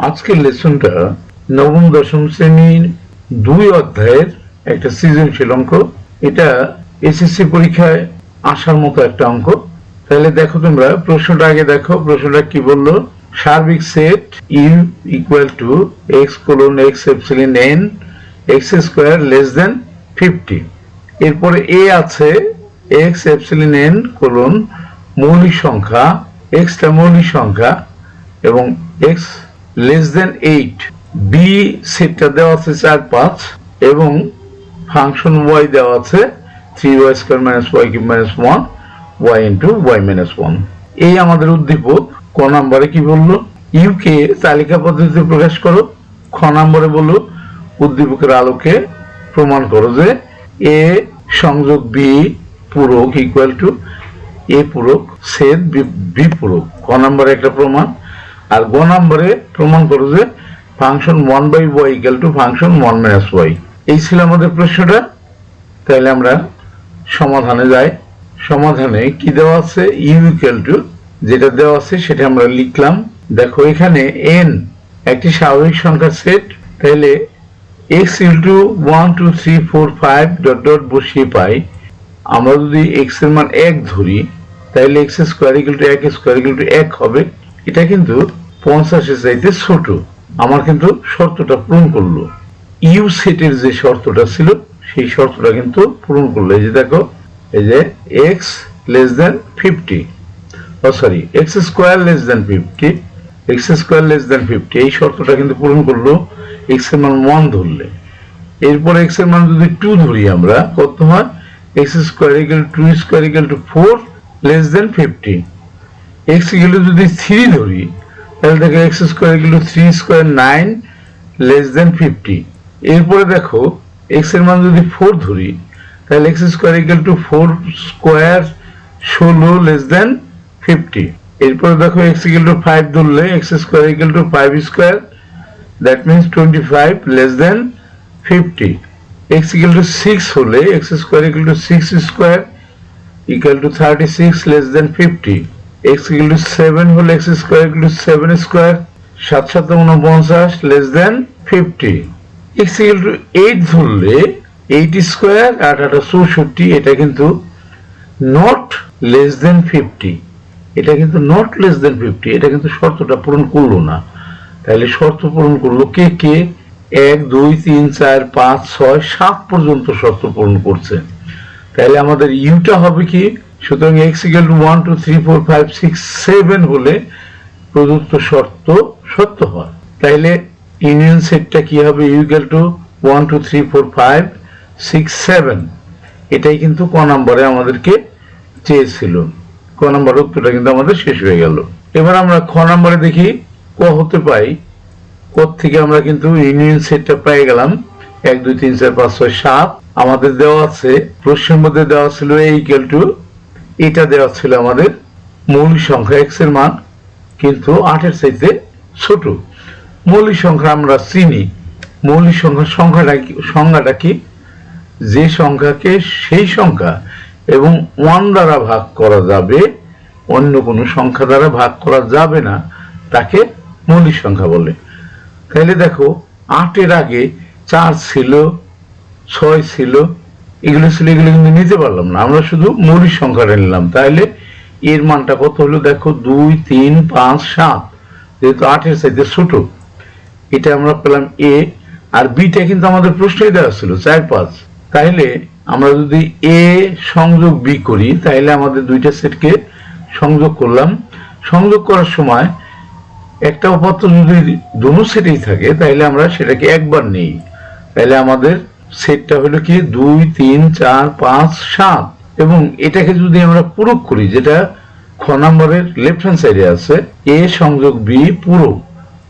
আজকের লেসনটা নবম দশম শ্রেণীর 2 অধ্যায়ের একটা সৃজনশীল অঙ্ক। এটা এসএসসি পরীক্ষায় আসার মতো একটা অঙ্ক। তাহলে দেখো, তোমরা প্রশ্নটা আগে দেখো। প্রশ্নটা কি বললো? সার্বিক set U equal to X colon X epsilon N X square less than 50। এরপরে এ আছে এক্স এপসিলন এন কোলন মৌলিক সংখ্যা, এক্সটা মৌলিক সংখ্যা এবং এক্স লেস দেন 8। বি সেটটা দেওয়া আছে 4, 5 এবং ফাংশন ওয়াই দেওয়া আছে 3y square minus y cube minus 1 y into y minus 1। এই আমাদের উদ্দীপক। ক নম্বরে কি বললো? ইউ কে তালিকা পদ্ধতিতে প্রকাশ করো। খ নম্বরে বললো উদ্দীপকের আলোকে প্রমাণ করো যে এ সংযোগ বি পূরক ইকুয়াল টু এ পূরক ছেদ বি পূরক। ক নম্বরে একটা প্রমাণ। আর গ নম্বরে প্রমাণ করো যে function 1/y equal to function 1 minus y। এই ছিল আমাদের প্রশ্নটা। তাহলে আমরা সমাধানে যাই। সমাধানে কি দেওয়া আছে? ইউ ইকুয়াল টু যেটা দেওয়া আছে সেটা আমরা লিখলাম। দেখো, এখানে n একটি স্বাভাবিক সংখ্যার সেট। তাহলে x ইন্টু 1 2 3 4 5 ডট ডট বসিয়ে পাই। আমরা যদি x এর মান 1 ধরি তাহলে x square equal to 1 square equal to 1 হবে। এটা কিন্তু 50 এর চাইতে ছোট। আমার কিন্তু শর্তটা পূরণ করলো। ইউ সেটের যে শর্তটা ছিল সেই শর্তটা কিন্তু পূরণ করলো। এই যে দেখো, এই যে x less than 50, sorry x square less than 50, x square less than 50 এই শর্তটা কিন্তু পূরণ করলো x এর মান 1 ধরলে। এরপর x এর মান যদি 2 ধরি আমরা, কত হয়? x square equal to 2 square equal to 4 less than 50। x equal যদি 3 ধরি তাহলে দেখো x square equal to 3 square 9 less than 50। এরপরে দেখো x এর মান যদি 4 ধরি তাহলে x square equal to 4 square 16 less than 50। এরপরে দেখো x ইকুয়াল টু 5 ধরলে x square equal to 5 square, that means 25 less than 50। x equal to 6 হলে x square equal to 6 square equal to 36 less than 50। x equal to 7 হলে x square equal to 7 square 7 7 49 less than 50। x equal to 8 ধরলে 8 square 8 8 64, এটা কিন্তু not less than 50। এটা কিন্তু not less than 50, এটা কিন্তু শর্তটা পূরণ করলো না। তাহলে শর্ত পূরণ করলো কে কে? 1 2 3 4 5 6 7 পর্যন্ত শর্ত পূরণ করছে। তাহলে আমাদের ইউটা হবে কি? সুতরাং x ইকুয়াল টু 1 2 3 4 5 6 7 হলে প্রদত্ত শর্ত সত্য হয়। তাইলে ইউনিয়ন সেটটা কি হবে? U equal to 1 2 3 4 5 6 7। এটাই কিন্তু ক নম্বরে আমাদেরকে চেয়েছিল। ক নম্বর উত্তরটা কিন্তু আমাদের শেষ হয়ে গেল। এবার আমরা খ নম্বরে দেখি ক হতে পাই। ক থেকে আমরা কিন্তু ইউনিয়ন সেটটা পেয়ে গেলাম। 1 2 3 4 5 6 7 আমাদের দেওয়া আছে। প্রশ্নের মধ্যে দেওয়া ছিল a ইকুয়াল টু, এটা দেওয়া ছিল আমাদের মৌলিক সংখ্যা x এর মান কিন্তু 8 এর চাইতে ছোট। মৌলিক সংখ্যা আমরা চিনি। মৌলিক সংখ্যাটা কি? যে সংখ্যাকে সেই সংখ্যা এবং 1 দ্বারা ভাগ করা যাবে, অন্য কোনো সংখ্যা দ্বারা ভাগ করা যাবে না, তাকে মৌলিক সংখ্যা বলে। তাহলে দেখো, 8 এর আগে 4 ছিল, 6 ছিল, এগুলো ছিল, এগুলো কিন্তু নিতে পারলাম না। আমরা শুধু মৌলিক সংখ্যাটা নিলাম। তাহলে এর মানটা কত হলো? দেখো 2 3 5 7, যেহেতু 8 এর চাইতে ছোট, এটা আমরা পেলাম এ। আর বিটা কিন্তু আমাদের প্রশ্নই দেওয়া ছিল 4 5। তাহলে আমরা যদি এ সংযোগ বি করি তাহলে আমাদের দুইটা সেটকে সংযোগ করলাম। সংযোগ করার সময় একটা উপাত্ত যদি দুটো সেটেই থাকে তাহলে আমরা সেটাকে একবার নেই। তাহলে আমাদের সেটটা হলো কি 2 3 4 5 7। এবং এটাকে যদি আমরা পূরক করি, যেটা খ নম্বরের লেফট হ্যান্ড সাইডে আছে, এ সংযোগ বি পূরক।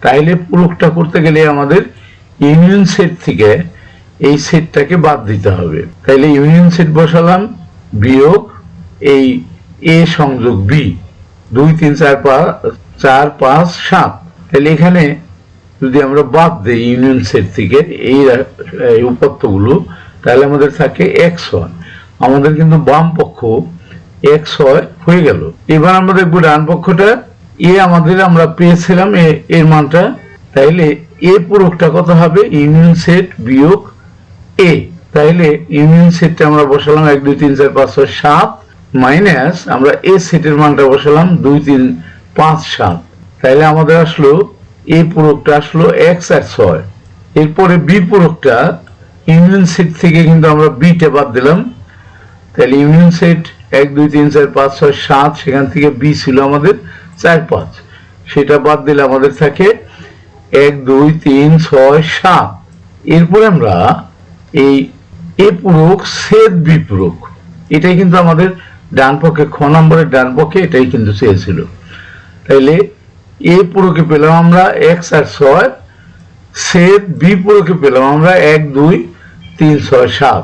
তাইলে পূরকটা করতে গেলে আমাদের ইউনিয়ন সেট থেকে এই সেটটাকে বাদ দিতে হবে। তাইলে ইউনিয়ন সেট বসালাম বিয়োগ এই এ সংযোগ বি 2 3 4 5 7। তাহলে এখানে যদি আমরা বাদ দেই ইউনিয়ন সেট থেকে এই উপাত্তগুলো, তাহলে আমাদের থাকে x1। আমাদের কিন্তু বাম পক্ষ x1 হয়ে গেল। এবার আমরা দেখব ডান পক্ষটা। এ আমাদের আমরা পেয়েছিলাম এর মানটা, তাইলে এ পূরকটা কত হবে? ইউনিয়ন সেট বিয়োগ এ। তাইলে ইউনিয়ন সেটটা আমরা বসালাম 1 2 3 4 5 6 7 মাইনাস আমরা এ সেটের মানটা বসালাম 2 3 5 7। তাইলে আমাদের আসলো এ পূরকটা আসলো x আর 6। এরপরে বি পূরকটা ইউনিয়ন সেট থেকে কিন্তু আমরা বিটা বাদ দিলাম। তাহলে ইউনিয়ন সেট 1 2 3 4 5 6 7, সেখান থেকে বি ছিল আমাদের 4 5, সেটা বাদ দিলে আমাদের থাকে 1 2 3 6 7। এরপরে আমরা এই এ পূরক ছেদ বি পূরক, এটাই কিন্তু আমাদের ডান পক্ষে খ নম্বরের ডান পক্ষে এটাই কিন্তু চেয়েছিল। তাইলে এ পূরকে পেলাম আমরা x আর 6, ছেদ বি পূরকে পেলাম আমরা 1 2 3 6 7।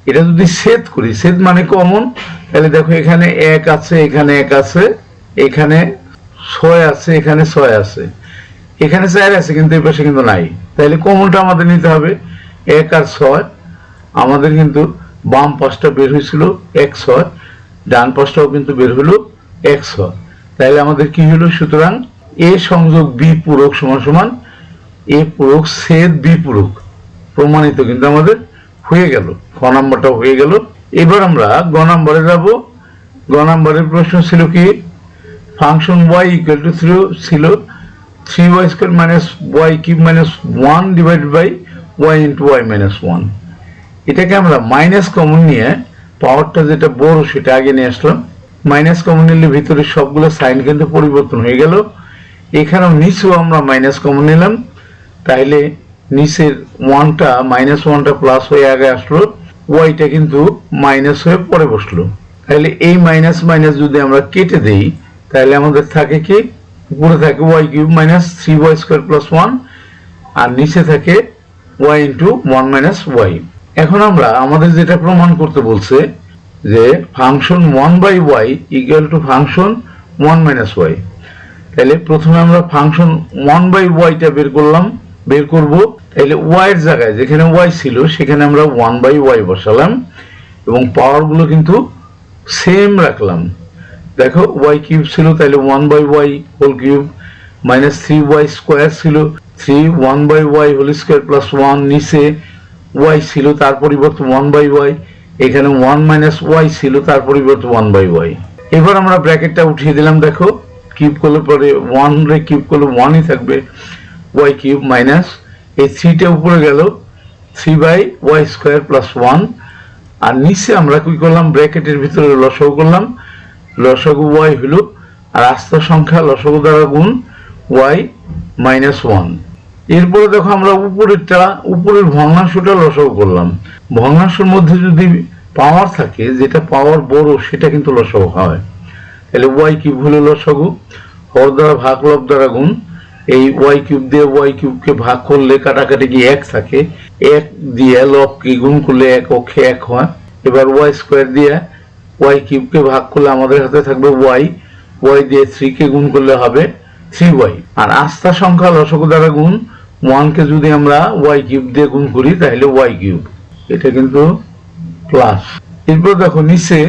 এটা যদি ছেদ করি, ছেদ মানে কমন, তাহলে দেখো এখানে 1 আছে, এখানে 1 আছে, এখানে 6 আছে, এখানে 6 আছে, এখানে 4 আছে কিন্তু এই পাশে কিন্তু নাই। তাহলে কমনটা আমাদের নিতে হবে 1 আর 6। আমাদের কিন্তু বাম পাশটা বের হয়েছিল x 6, ডান পাশটাও কিন্তু বের হলো x 6। তাহলে আমাদের কি হলো? সুতরাং এ সংযোগ বি পূরক সমান সমান এ পূরক ছেদ বি পূরক প্রমাণিত কিন্তু আমাদের হয়ে গেল। খ নাম্বারটা হয়ে গেল। এবার আমরা গ নাম্বারে যাব। গ নাম্বারের প্রশ্ন ছিল কি? ফাংশন y ইকুয়াল টু ছিল 3y square minus y cube minus 1 divided by y into y minus 1। এটাকে আমরা মাইনাস কমন নিয়ে পাওয়ারটা যেটা বড় সেটা আগে নিয়ে আসলাম। মাইনাস কমন নিলে ভিতরে সবগুলো সাইন কিন্তু পরিবর্তন হয়ে গেল। এখানেও নিচেও আমরা মাইনাস কমন নিলাম, তাইলে নিচের 1টা মাইনাস 1টা প্লাস হয়ে আগে আসলো, ওয়াইটা কিন্তু মাইনাস হয়ে পরে বসলো। তাহলে এই মাইনাস মাইনাস যদি আমরা কেটে দেই তাহলে আমাদের থাকে কি? উপরে থাকে y cube minus 3y square plus 1 আর নিচে থাকে y ইন্টু 1 মাইনাস y। এখন আমরা আমাদের যেটা প্রমাণ করতে বলছে যে function 1 by y equal to function 1 minus y। তাহলে প্রথমে আমরা ফাংশন 1 বাই yটা বের করব। তাহলে y এর জায়গায় যেখানে y ছিল সেখানে আমরা 1 বাই y বসালাম এবং পাওয়ারগুলো কিন্তু সেম রাখলাম। দেখো y কিউব ছিল, তাহলে 1 by y whole cube minus 3y square ছিল 3 1 by y whole square plus 1, নিচে y ছিল তার পরিবর্তে 1 বাই y, এখানে 1 মাইনাস y ছিল তার পরিবর্তে 1 বাই y। এবার আমরা ব্র্যাকেটটা উঠিয়ে দিলাম। দেখো কিউব করলে পরে 1 রে কিউব করলে 1ই থাকবে, y কিউব মাইনাস এই 3টা উপরে গেল 3 বাই y স্কয়ার প্লাস 1 আর নিচে আমরা কি করলাম? ব্র্যাকেটের ভিতরে লসাগু করলাম, লসাগু y হলো আর আস্ত সংখ্যা লসাগু দ্বারা গুণ y মাইনাস 1। এরপরে দেখো আমরা উপরের ভগ্নাংশটা লসাগু করলাম। ভগ্নাংশের মধ্যে যদি পাওয়ার থাকে, যেটা পাওয়ার বড় সেটা কিন্তু লসাগু হয়। তাহলে y কিউব হলো লসাগু, হর দ্বারা ভাগ লব দ্বারা গুণ, এই y কিউব দিয়ে y কিউবকে ভাগ করলে কাটাকাটি গিয়ে 1 থাকে, 1 দিয়ে লবকে গুণ করলে 1 অক্ষে 1 হয়। এবার y স্কয়ার দিয়ে y কিউবকে ভাগ করলে আমাদের হাতে থাকবে y, y দিয়ে 3 কে গুণ করলে হবে 3y আর আস্থা সংখ্যা লসাগু দ্বারা গুণ 1 কে যদি আমরা y কিউব দিয়ে গুণ করি তাহলে y কিউব, এটা কিন্তু প্লাস। এরপর দেখো নিচে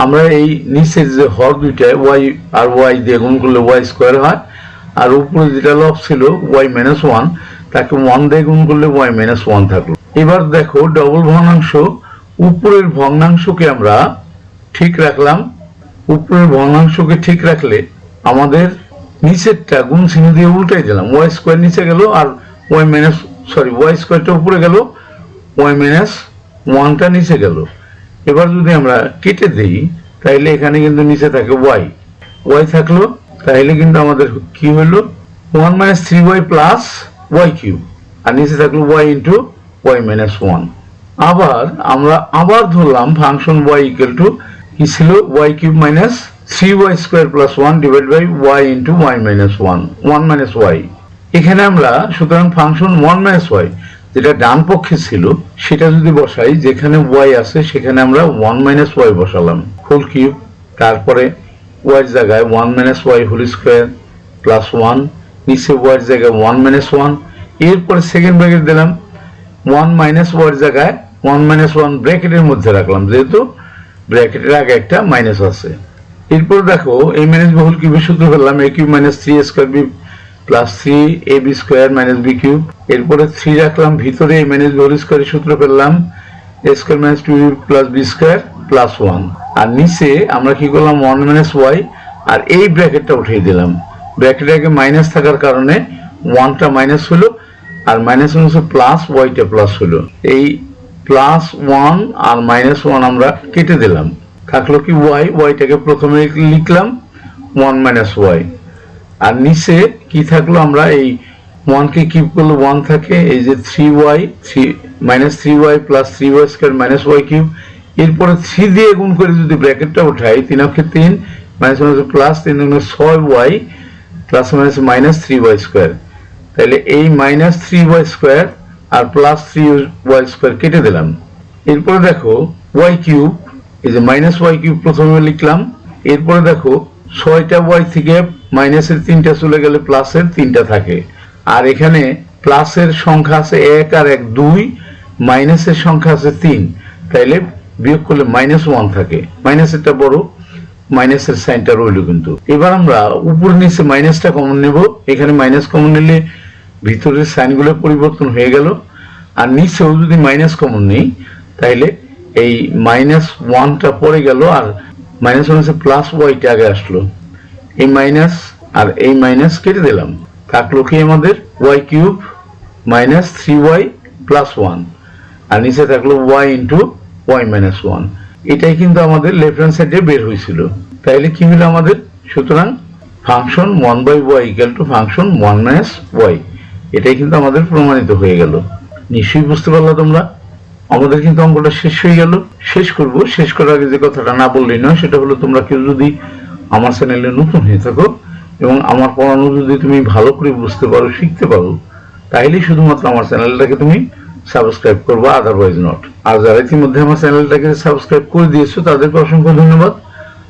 আমরা এই নিচের যে হর দুইটা y আর y দিয়ে গুণ করলে y স্কয়ার হয় আর উপরে যেটা লব ছিল y মাইনাস 1 তাকে 1 দিয়ে গুণ করলে y মাইনাস 1 থাকলো। এবার দেখো ডবল ভগ্নাংশ, উপরের ভগ্নাংশকে আমরা ঠিক রাখলাম। উপরের ভগ্নাংশকে ঠিক রাখলে আমাদের নিচেরটা গুণ চিহ্ন দিয়ে উল্টাই দিলাম, y স্কয়ার নিচে গেল আর y স্কয়ারটা উপরে গেল, y মাইনাস 1টা নিচে গেল। এবার যদি আমরা কেটে দেই তাহলে এখানে কিন্তু নিচে থাকে y থাকলো, তাহলে কিন্তু আমাদের কি হলো? 1 minus 3y plus y cube আর নিচে থাকলো y ইন্টু y মাইনাস 1। আবার আমরা ধরলাম ফাংশন y ইকুয়াল টু কি ছিল? y cube minus 3y square plus 1 divide by y into y minus 1 minus y। এখানে আমরা সুতরাং ফাংশন 1 মাইনাস y যেটা ডান পক্ষে ছিল সেটা যদি বসাই, যেখানে y আছে সেখানে আমরা 1 মাইনাস y বসালাম হোল কিউব, তারপরে y এর জায়গায় 1 minus y whole square plus 1, নিচে y এর জায়গায় 1 মাইনাস 1, এরপরে সেকেন্ড ব্র্যাকেট দিলাম, 1 মাইনাস y এর জায়গায় 1 মাইনাস 1 ব্র্যাকেটের মধ্যে রাখলাম যেহেতু ব্র্যাকেটের আগে একটা মাইনাস আছে। এরপর দেখো এই মাইনাস হোল কিউবের সূত্র পেলাম a cube minus 3a square b plus 3ab² minus B cube, এরপরে 3 রাখলাম ভিতরে, a মাইনাস বি হোল স্কয়ারের সূত্র পেলাম a square minus 2ab plus B square plus 1, আর নিচে আমরা কি করলাম 1 মাইনাস ওয়াই, আর এই ব্র্যাকেটটা উঠিয়ে দিলাম। ব্র্যাকেটের আগে মাইনাস থাকার কারণে 1টা মাইনাস হলো, আর মাইনাস হচ্ছে প্লাস, ওয়াইটা প্লাস হলো। এই প্লাস 1 আর মাইনাস 1 আমরা কেটে দিলাম, থাকলো কি ওয়াই, ওয়াইটাকে প্রথমে লিখলাম 1 মাইনাস ওয়াই, আর নিচে কি থাকলো, আমরা এই 1 কে কিউব করলে 1 থাকে, এই যে 3y minus 3y plus 3y² minus Y cube, এরপরে 3 দিয়ে গুণ করে যদি ব্র্যাকেটটা উঠাই 3 অক্ষে 3 মাইনাস প্লাস 3 গুণে 6y প্লাস মাইনাস 3y², তাহলে এই মাইনাস 3y² আর প্লাস 3y² কেটে দিলাম। এরপরে দেখো y কিউব, এই যে মাইনাস y কিউব প্রথমে লিখলাম, এরপরে দেখো 6টা y থেকে মাইনাসের 3টা চলে গেলে প্লাসের 3টা থাকে, আর এখানে প্লাসের সংখ্যা আছে 1 আর 1 2, মাইনাসের সংখ্যা আছে 3, তাইলে বিয়োগ করলে -1 থাকে, মাইনাসেরটা বড়, মাইনাসের সাইনটা রইল। কিন্তু এবার আমরা উপর নিচে মাইনাসটা কমন নেব, এখানে মাইনাস কমন নিলে ভিতরের সাইনগুলো পরিবর্তন হয়ে গেল, আর নিচেও যদি মাইনাস কমন নেই তাইলে এই -1টা পড়ে গেল, আর মাইনাস হচ্ছে প্লাস ওয়াইটা আগে আসলো, এই মাইনাস আর এই মাইনাস কেটে দিলাম, থাকলো কি আমাদের Y cube minus 3y plus 1, আর নিচে থাকলো y ইন্টু ওয়াই মাইনাস 1। এটাই কিন্তু আমাদের লেফট হ্যান্ড সাইডে বের হয়েছিল। তাইলে কি হলো আমাদের, সুতরাং function 1/y equal to function 1 minus Y, এটাই কিন্তু আমাদের প্রমাণিত হয়ে গেল। নিশ্চয়ই বুঝতে পারলো তোমরা। আমাদের কিন্তু অঙ্কটা শেষ হয়ে গেল। শেষ করব, শেষ করার আগে যে কথাটা না বললেই নয়, সেটা হলো তোমরা কেউ যদি আমার চ্যানেলে নতুন হয়ে থাকো এবং আমার পড়ানো যদি তুমি ভালো করে বুঝতে পারো, শিখতে পারো, তাহলেই শুধুমাত্র আমার চ্যানেলটাকে তুমি সাবস্ক্রাইব করবা, আদারওয়াইজ নট। আর যারা ইতিমধ্যে আমার চ্যানেলটাকে সাবস্ক্রাইব করে দিয়েছো তাদেরকে অসংখ্য ধন্যবাদ।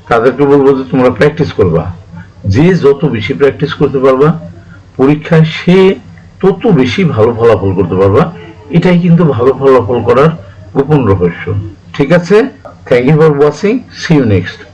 তাদেরকে বলবো যে তোমরা প্র্যাকটিস করবা, যে যত বেশি প্র্যাকটিস করতে পারবা পরীক্ষায় সে তত বেশি ভালো ফলাফল করতে পারবা। এটাই কিন্তু ভালো ফলাফল করার গোপন রহস্য। ঠিক আছে, thank you for watching, see you next.